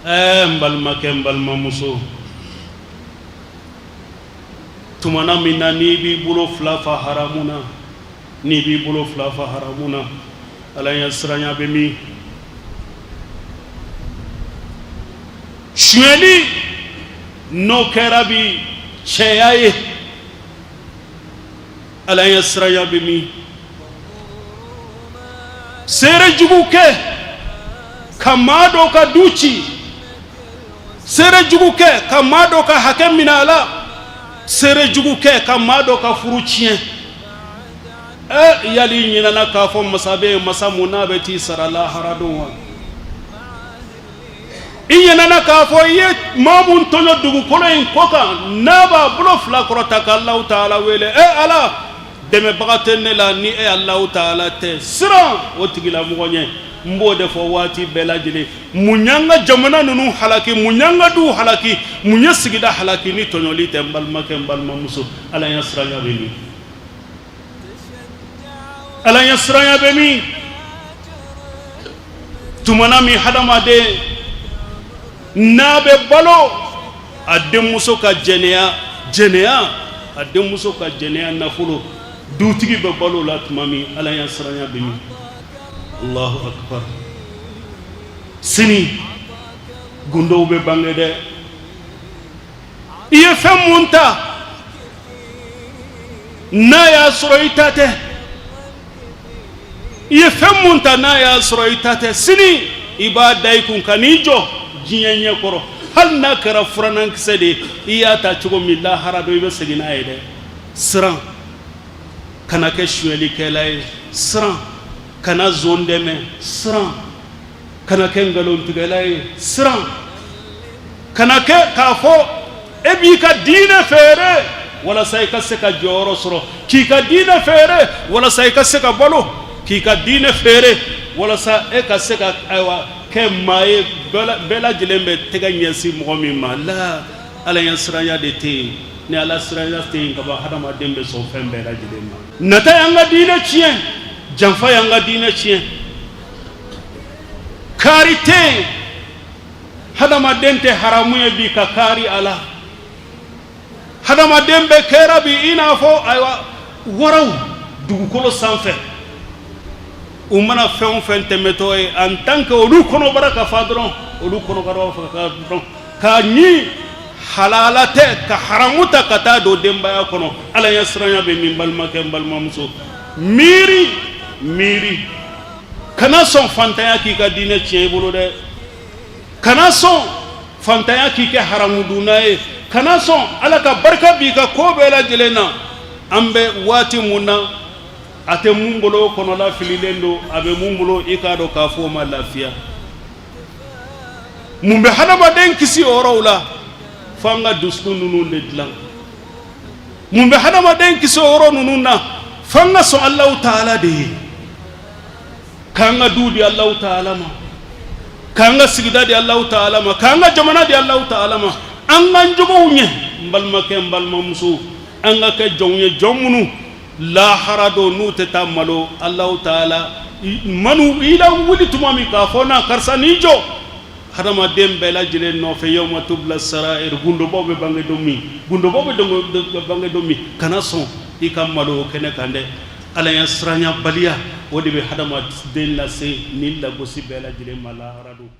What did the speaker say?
mbalma ke mbalma muso tumana minna ni b'i bolo fila fa haramuna ni b'i bolo fila fa haramuna ala ya siranya be min suyɛli n'o kɛra bi cɛya ye ala ya siranya be min seere jugu kɛ ka maa dɔ ka du ci seere jugu kɛ ka maa dɔ ka hakɛ minɛ a la seere jugu kɛ ka maa dɔ ka furu tiɲɛ yali ɲinana k'a fɔ masa bɛ masa mun n'a bɛ t'i sara lahara don wa i ɲinana k'a fɔ i ye maa mun tɔɲɔ dugukolo in kɔ kan n'a b'a bolo fila kɔrɔta ka Alahu Taala wele Ala dɛmɛbaga tɛ ne la ni Alahu Taala tɛ siran o tigilamɔgɔ ɲɛ n b'o de fɔ waati bɛɛ lajɛlen mun y'an ka jamana ninnu halaki mun y'an ka duw halaki mun ye sigida halaki ni tɔɲɔli tɛ n balimakɛ n balimamuso ala ya siranya bɛ min ala ya siranya bɛ min tumana min hadamaden n'a bɛ balo a denmuso ka jɛnɛya a denmuso ka jɛnɛya nafolo dutigi bɛ balo la tuma min ala ya siranya bɛ min Allahu akbar sini gundow bɛ bange dɛ i ye fɛn mun ta n'a y'a sɔrɔ i ta tɛ i ye fɛn mun ta n'a y'a sɔrɔ i ta tɛ sini i b'a da i kun ka n'i jɔ diɲɛ ɲɛ kɔrɔ hali n'a kɛra furankisɛ de i y'a ta cogo min lahara dɔ i bɛ segin n'a ye dɛ siran kana kɛ suyɛlikɛla ye siran kana zon dɛmɛ siran kana kɛ ngalontigɛla ye siran kana kɛ k'a fɔ e b'i ka diinɛ feere walasa i ka se ka jɔyɔrɔ sɔrɔ k'i ka diinɛ feere walasa i ka se ka balo k'i ka diinɛ feere walasa e ka se ka ayiwa kɛ maa ye bɛɛ lajɛlen bɛ tɛgɛ ɲɛsin mɔgɔ min ma la ala ya siranya de tɛ yen ni ala siranya tɛ yen kaban hadamaden bɛ sɔn fɛn bɛɛ lajɛlen ma nata y'an ka diinɛ tiɲɛ janfa y'an ka diinɛ tiɲɛ kaari tɛ yen hadamaden tɛ haramu ye bi ka kaari a la hadamaden bɛ kɛra bi i n'a fɔ ayiwa waraw dugukolo sanfɛ u mana fɛn o fɛn tɛmɛtɔ ye en tant que olu kɔnɔbara ka fa dɔrɔn olu kɔnɔbara ka fa dɔrɔn k'a ɲi halala tɛ ka haramu ta ka taa don denbaya kɔnɔ ala ya siranya bɛ min balimakɛ n balimamuso miiri kana sɔn fantanya k'i ka diinɛ tiɲɛ i bolo dɛ kana sɔn fantanya k'i kɛ haramu dunna ye kana sɔn ala ka barika b'i ka ko bɛɛ lajɛlen na an bɛ waati mun na a tɛ mun bolo kɔnɔla fililen don a bɛ mun bolo i k'a dɔn k'a fɔ o ma lafiya mun bɛ hadamaden kisi o yɔrɔw la f'an ka dusukun ninnu de dilan mun bɛ hadamaden kisi o yɔrɔ ninnu na f'an ka sɔn Alahu Taala de ye k'an ka du di Alahu Taala ma k'an ka sigida di Alahu Taala ma k'an ka jamana di Alahu Taala ma an k'an jogow ɲɛ n balimakɛ n balimamuso an ka kɛ jɔnw ye jɔn minnu lahara don n'u tɛ taa malo Alahu Taala manu i la wuli tuma min k'a fɔ na karisa n'i jɔ hadamaden bɛɛ lajɛlen nɔfɛ yawma tubla sarair gundobaw bɛ bange don min gundobaw bɛ bange don min kana sɔn i ka malo o kɛnɛ kan dɛ ala ya siranya baliya o de bɛ hadamaden lase ni lagosi bɛɛ lajɛlen ma lahara don